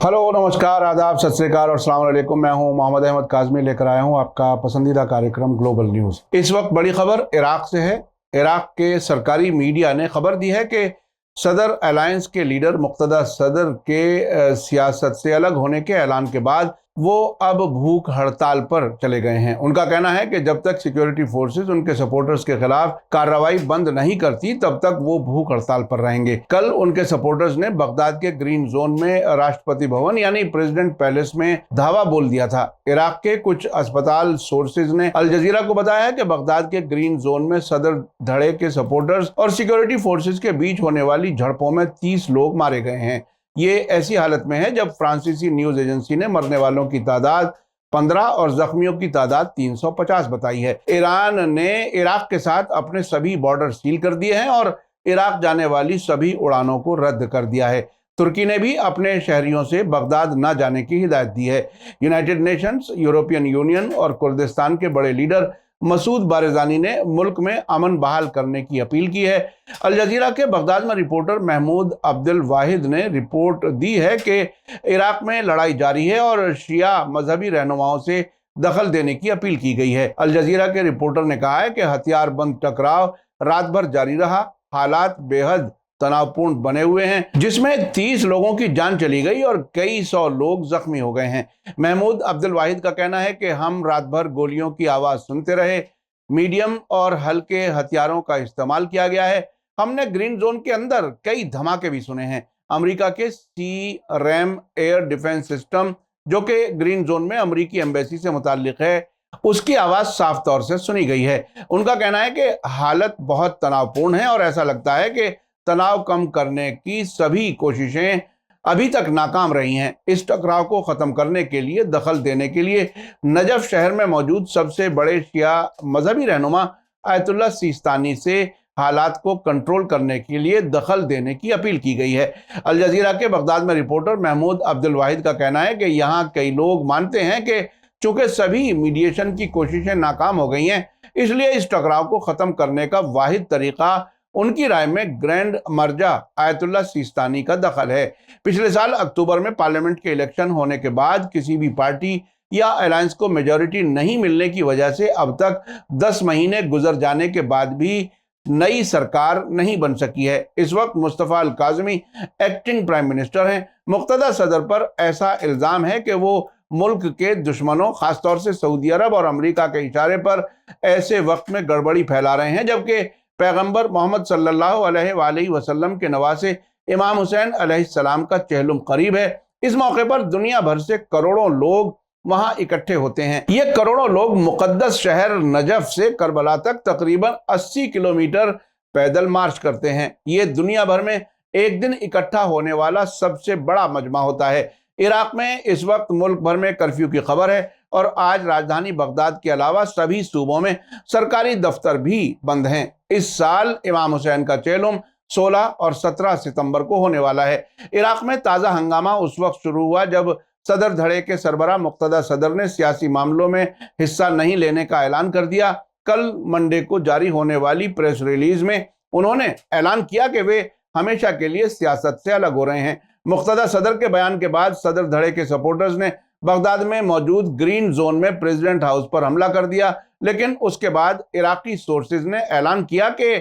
Hello, नमस्कार, आदाब, सत श्री अकाल और अस्सलाम वालेकुम। मैं हूं मोहम्मद अहमद काज़मी, लेकर आया हूं आपका पसंदीदा कार्यक्रम ग्लोबल न्यूज़। इस वक्त बड़ी खबर इराक से है। इराक के सरकारी मीडिया ने खबर दी है कि सदर अलायंस के लीडर मुक्तदा सदर के सियासत से अलग होने के ऐलान के बाद वो अब भूख हड़ताल पर चले गए हैं। उनका कहना है कि जब तक सिक्योरिटी फोर्सेस उनके सपोर्टर्स के खिलाफ कार्रवाई बंद नहीं करती तब तक वो भूख हड़ताल पर रहेंगे। कल उनके सपोर्टर्स ने बगदाद के ग्रीन जोन में राष्ट्रपति भवन यानी प्रेसिडेंट पैलेस में धावा बोल दिया था। इराक के कुछ अस्पताल सोर्सेज ने अल जजीरा को बताया है कि बगदाद के ग्रीन जोन में सदर धड़े के सपोर्टर्स और सिक्योरिटी फोर्सेस के बीच होने वाली झड़पों में 30 लोग मारे गए हैं। ये ऐसी हालत में है जब फ्रांसीसी न्यूज एजेंसी ने मरने वालों की तादाद 15 और जख्मियों की तादाद 350 बताई है। ईरान ने इराक के साथ अपने सभी बॉर्डर सील कर दिए हैं और इराक जाने वाली सभी उड़ानों को रद्द कर दिया है। तुर्की ने भी अपने शहरियों से बगदाद न जाने की हिदायत दी है। यूनाइटेड नेशंस, यूरोपियन यूनियन और कुर्दिस्तान के बड़े लीडर मसूद बारज़ानी ने मुल्क में अमन बहाल करने की अपील की है। अल जजीरा के बगदाद में रिपोर्टर महमूद अब्दुल वाहिद ने रिपोर्ट दी है कि इराक में लड़ाई जारी है और शिया मजहबी रहनुमाओं से दखल देने की अपील की गई है। अल जजीरा के रिपोर्टर ने कहा है कि हथियार बंद टकराव रात भर जारी रहा। हालात बेहद तनावपूर्ण बने हुए हैं, जिसमें 30 लोगों की जान चली गई और कई सौ लोग जख्मी हो गए हैं। महमूद अब्दुल वाहिद का कहना है कि हम रात भर गोलियों की आवाज सुनते रहे। मीडियम और हल्के हथियारों का इस्तेमाल किया गया है। हमने ग्रीन जोन के अंदर कई धमाके भी सुने हैं। अमेरिका के सी-रैम एयर डिफेंस सिस्टम, जो कि ग्रीन जोन में अमेरिकी एम्बेसी से मुताल्लिक है, उसकी आवाज साफ तौर से सुनी गई है। उनका कहना है कि हालत बहुत तनावपूर्ण है और ऐसा लगता है कि तनाव कम करने की सभी कोशिशें अभी तक नाकाम रही हैं। इस टकराव को खत्म करने के लिए दखल देने के लिए नजफ शहर में मौजूद सबसे बड़े शिया मजहबी रहनुमा आयतुल्लाह सिस्तानी से हालात को कंट्रोल करने के लिए दखल देने की अपील की गई है। अल जजीरा के बगदाद में रिपोर्टर महमूद अब्दुल वाहिद का कहना है कि यहाँ कई लोग मानते हैं कि चूंकि सभी मीडिएशन की कोशिशें नाकाम हो गई हैं, इसलिए इस टकराव को खत्म करने का वाहिद तरीका उनकी राय में ग्रैंड मर्जा आयतुल्लाह सिस्तानी का दखल है। पिछले साल अक्टूबर में पार्लियामेंट के इलेक्शन होने के बाद किसी भी पार्टी या अलायंस को मेजॉरिटी नहीं मिलने की वजह से अब तक 10 महीने गुजर जाने के बाद भी नई सरकार नहीं बन सकी है। इस वक्त मुस्तफा अल काज़मी एक्टिंग प्राइम मिनिस्टर हैं। मुक्तदा सदर पर ऐसा इल्जाम है कि वो मुल्क के दुश्मनों, खासतौर से सऊदी अरब और अमेरिका के इशारे पर ऐसे वक्त में गड़बड़ी फैला रहे हैं जबकि पैगंबर मोहम्मद सल्लल्लाहु अलैहि वसल्लम के नवासे इमाम हुसैन अलैहिस्सलाम का चहलुम करीब है। इस मौके पर दुनिया भर से करोड़ों लोग वहां इकट्ठे होते हैं। ये करोड़ों लोग मुकद्दस शहर नजफ से करबला तक तकरीबन 80 किलोमीटर पैदल मार्च करते हैं। ये दुनिया भर में एक दिन इकट्ठा होने वाला सबसे बड़ा मजमा होता है। इराक में इस वक्त मुल्क भर में कर्फ्यू की खबर है और आज राजधानी बगदाद के अलावा सभी सूबों में सरकारी दफ्तर भी बंद हैं। इस साल इमाम हुसैन का चेलुम 16 और 17 सितंबर को होने वाला है। इराक में ताज़ा हंगामा उस वक्त शुरू हुआ जब सदर धड़े के सरबराह मुक्तदा सदर ने सियासी मामलों में हिस्सा नहीं लेने का ऐलान कर दिया। कल मंडे को जारी होने वाली प्रेस रिलीज में उन्होंने ऐलान किया कि वे हमेशा के लिए सियासत से अलग हो रहे हैं। मुक्तदा सदर के बयान के बाद सदर धड़े के सपोर्टर्स ने बगदाद में मौजूद ग्रीन जोन में प्रेसिडेंट हाउस पर हमला कर दिया, लेकिन उसके बाद इराकी सोर्सेज ने ऐलान किया कि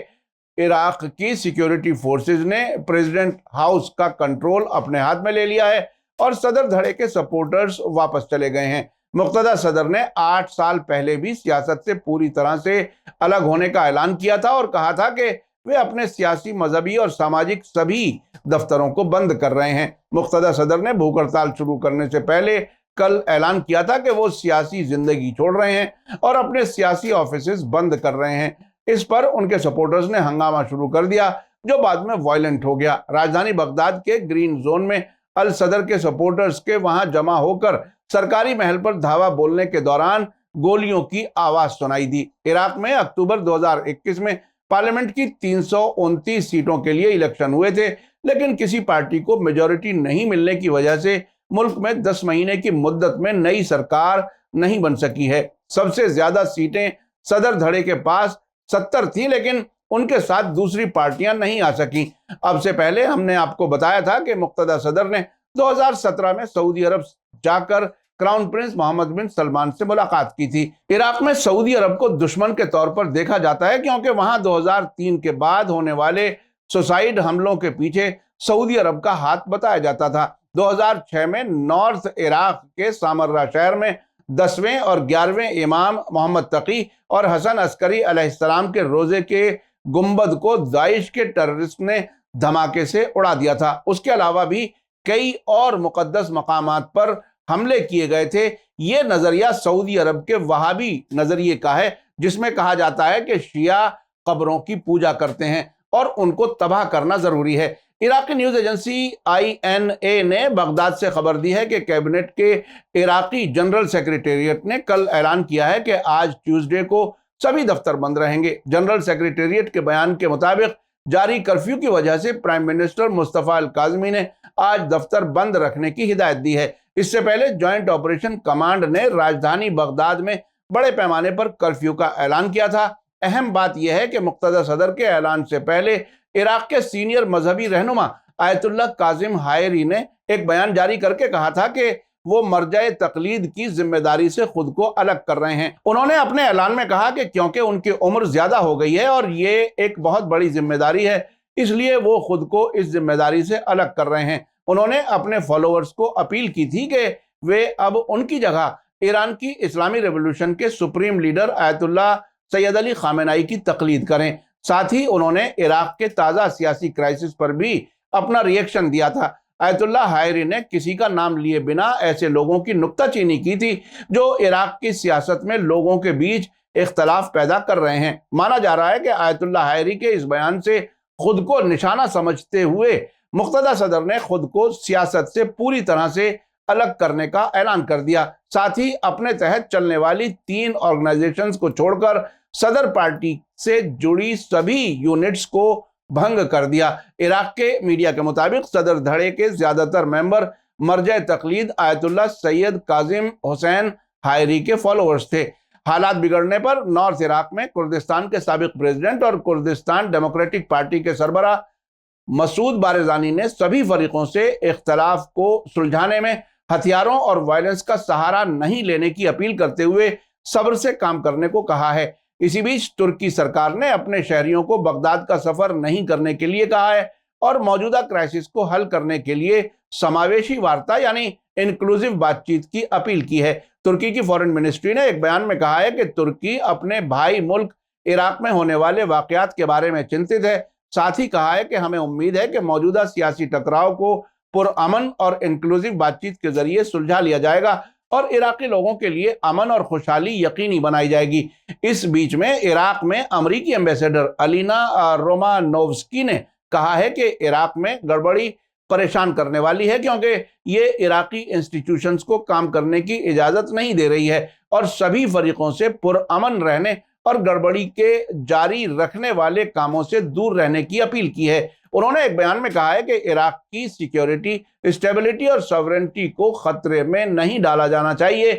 इराक की सिक्योरिटी फोर्सेज ने प्रेसिडेंट हाउस का कंट्रोल अपने हाथ में ले लिया है और सदर धड़े के सपोर्टर्स वापस चले गए हैं। मुक्तदा सदर ने 8 साल पहले भी सियासत से पूरी तरह से अलग होने का ऐलान किया था और कहा था कि वे अपने सियासी, मजहबी और सामाजिक सभी दफ्तरों को बंद कर रहे हैं। मुक्तदा सदर ने भूख हड़ताल शुरू करने से पहले कल ऐलान किया था कि वो सियासी जिंदगी छोड़ रहे हैं और अपने सियासी ऑफिसेज बंद कर रहे हैं। इस पर उनके सपोर्टर्स ने हंगामा शुरू कर दिया जो बाद में वायलेंट हो गया। राजधानी बगदाद के ग्रीन जोन में अल सदर के सपोर्टर्स के वहां जमा होकर सरकारी महल पर धावा बोलने के दौरान गोलियों की आवाज सुनाई दी। इराक में अक्टूबर 2021 में पार्लियामेंट की 329 सीटों के लिए इलेक्शन हुए थे, लेकिन किसी पार्टी को मेजॉरिटी नहीं मिलने की वजह से मुल्क में 10 महीने की मुद्दत में नई सरकार नहीं बन सकी है। सबसे ज्यादा सीटें सदर धड़े के पास 70 थी, लेकिन उनके साथ दूसरी पार्टियां नहीं आ सकी। अब से पहले हमने आपको बताया था कि मुक्तदा सदर ने 2017 में सऊदी अरब जाकर क्राउन प्रिंस मोहम्मद बिन सलमान से मुलाकात की थी। इराक में सऊदी अरब को दुश्मन के तौर पर देखा जाता है क्योंकि वहां 2003 के बाद होने वाले सुसाइड हमलों के पीछे सऊदी अरब का हाथ बताया जाता था। 2006 में नॉर्थ इराक के सामर्रा शहर में 10वें और 11वें इमाम मोहम्मद तकी और हसन अस्करी अलैहिस्सलाम के रोजे के गुंबद को दाइश के टेररिस्ट ने धमाके से उड़ा दिया था। उसके अलावा भी कई और मुकद्दस मकामात पर हमले किए गए थे। ये नजरिया सऊदी अरब के वहाबी नजरिए का है, जिसमें कहा जाता है कि शिया कब्रों की पूजा करते हैं और उनको तबाह करना जरूरी है। इराकी न्यूज एजेंसी INA ने बगदाद से खबर दी है कि कैबिनेट के इराकी जनरल सेक्रेटेरिएट ने कल ऐलान किया है कि आज ट्यूसडे को सभी दफ्तर बंद रहेंगे। जनरल सेक्रेटेरिएट के बयान के मुताबिक जारी कर्फ्यू की वजह से प्राइम मिनिस्टर मुस्तफा अल काज़मी ने आज दफ्तर बंद रखने की हिदायत दी है। इससे पहले जॉइंट ऑपरेशन कमांड ने राजधानी बगदाद में बड़े पैमाने पर कर्फ्यू का ऐलान किया था। अहम बात यह है कि मुक्तदा सदर के ऐलान से पहले इराक के सीनियर मजहबी रहनुमा आयतुल्लाह काजिम हायरी ने एक बयान जारी करके कहा था कि वो मर्जाए तकलीद की जिम्मेदारी से खुद को अलग कर रहे हैं। उन्होंने अपने ऐलान में कहा कि क्योंकि उनकी उम्र ज्यादा हो गई है और ये एक बहुत बड़ी जिम्मेदारी है, इसलिए वो खुद को इस जिम्मेदारी से अलग कर रहे हैं। उन्होंने अपने फॉलोअर्स को अपील की थी कि वे अब उनकी जगह ईरान की इस्लामी रेवोल्यूशन के supreme leader Ayatollah Sayyid Ali Khamenei की तकलीद करें। साथ ही उन्होंने इराक के ताज़ा सियासी क्राइसिस पर भी अपना रिएक्शन दिया था। आयतुल्लाह हायरी ने किसी का नाम लिए बिना ऐसे लोगों की नुक्ताचीनी की थी जो इराक की सियासत में लोगों के बीच इख्तलाफ पैदा कर रहे हैं। माना जा रहा है कि आयतुल्लाह हायरी के इस बयान से खुद को निशाना समझते हुए मुक्तदा सदर ने खुद को सियासत से पूरी तरह से अलग करने का ऐलान कर दिया। साथ ही अपने तहत चलने वाली 3 ऑर्गेनाइजेशंस को छोड़कर सदर पार्टी से जुड़ी सभी यूनिट्स को भंग कर दिया। इराक के मीडिया के मुताबिक सदर धड़े के ज्यादातर मेंबर मर्जाए तकलीद आयतुल्लाह सैयद काजिम हुसैन हायरी के फॉलोअर्स थे। हालात बिगड़ने पर नॉर्थ इराक में कुर्दिस्तान के साबिक प्रेसिडेंट और कुर्दिस्तान डेमोक्रेटिक पार्टी के सरबराह मसूद बारज़ानी ने सभी फरीकों से इख्तलाफ को सुलझाने में हथियारों और वायलेंस का सहारा नहीं लेने की अपील करते हुए सब्र से काम करने को कहा है। इसी बीच तुर्की सरकार ने अपने शहरियों को बगदाद का सफर नहीं करने के लिए कहा है और मौजूदा क्राइसिस को हल करने के लिए समावेशी वार्ता यानी इंक्लूसिव बातचीत की अपील की है। तुर्की की फॉरेन मिनिस्ट्री ने एक बयान में कहा है कि तुर्की अपने भाई मुल्क इराक में होने वाले वाकयात के बारे में चिंतित है। साथ ही कहा है कि हमें उम्मीद है कि मौजूदा सियासी टकराव को पुरअमन और इंक्लूसिव बातचीत के जरिए सुलझा लिया जाएगा और इराकी लोगों के लिए अमन और खुशहाली यकीनी बनाई जाएगी। इस बीच में इराक में अमेरिकी एम्बेसडर अलीना रोमानोव्स्की ने कहा है कि इराक में गड़बड़ी परेशान करने वाली है क्योंकि ये इराकी इंस्टीट्यूशंस को काम करने की इजाजत नहीं दे रही है और सभी फरीकों से पुरअमन रहने और गड़बड़ी के जारी रखने वाले कामों से दूर रहने की अपील की है। उन्होंने एक बयान में कहा है कि इराक की सिक्योरिटी, स्टेबिलिटी और सॉवरेनिटी को खतरे में नहीं डाला जाना चाहिए।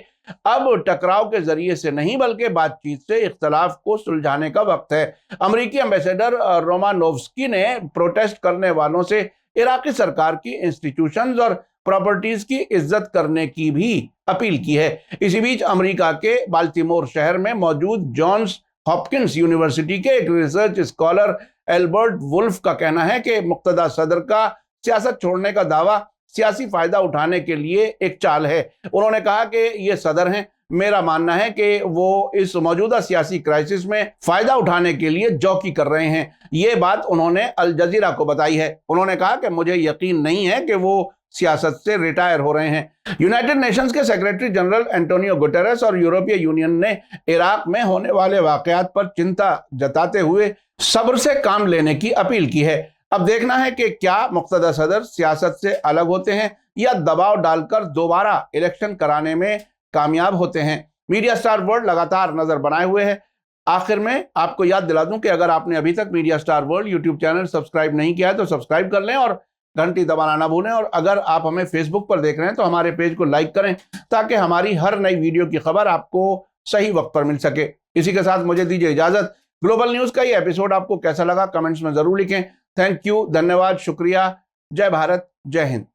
अब टकराव के जरिए से नहीं बल्कि बातचीत से इख्तलाफ को सुलझाने का वक्त है। अमेरिकी एम्बेसडर रोमानोव्स्की ने प्रोटेस्ट करने वालों से इराकी सरकार की इंस्टीट्यूशंस और प्रॉपर्टीज की इज्जत करने की भी अपील की है। इसी बीच अमेरिका के बाल्टीमोर शहर में मौजूद जॉन्स हॉपकिंस यूनिवर्सिटी के एक रिसर्च स्कॉलर एल्बर्ट वुल्फ का कहना है कि मुक्तदा सदर का सियासत छोड़ने का दावा सियासी फायदा उठाने के लिए एक चाल है। उन्होंने कहा कि ये सदर हैं, मेरा मानना है कि वो इस मौजूदा सियासी क्राइसिस में फायदा उठाने के लिए जौकी कर रहे हैं। ये बात उन्होंने अल जजीरा को बताई है। उन्होंने कहा कि मुझे यकीन नहीं है कि वो सियासत से रिटायर हो रहे हैं। यूनाइटेड नेशंस के सेक्रेटरी जनरल एंटोनियो गुटेरेस और यूरोपीय यूनियन ने इराक में होने वाले वाकयात पर चिंता जताते हुए सब्र से काम लेने की अपील की है। अब देखना है कि क्या मुक्तदा सदर सियासत से अलग होते हैं या दबाव डालकर दोबारा इलेक्शन कराने में कामयाब होते हैं। मीडिया स्टार वर्ल्ड लगातार नजर बनाए हुए है। आखिर में आपको याद दिला दूं कि अगर आपने अभी तक media star world YouTube channel subscribe नहीं किया है तो सब्सक्राइब कर लें और घंटी दबाना ना भूलें। और अगर आप हमें फेसबुक पर देख रहे हैं तो हमारे पेज को लाइक करें ताकि हमारी हर नई वीडियो की खबर आपको सही वक्त पर मिल सके। इसी के साथ मुझे दीजिए इजाजत। ग्लोबल न्यूज का ये एपिसोड आपको कैसा लगा कमेंट्स में जरूर लिखें। थैंक यू, धन्यवाद, शुक्रिया। जय भारत, जय हिंद।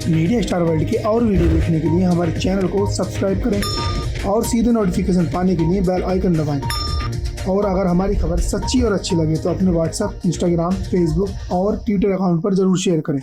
मीडिया स्टार वर्ल्ड के और वीडियो देखने के लिए हमारे चैनल को सब्सक्राइब करें और सीधे नोटिफिकेशन पाने के लिए बेल आइकन दबाएं। और अगर हमारी खबर सच्ची और अच्छी लगे तो अपने व्हाट्सएप, इंस्टाग्राम, फेसबुक और ट्विटर अकाउंट पर ज़रूर शेयर करें।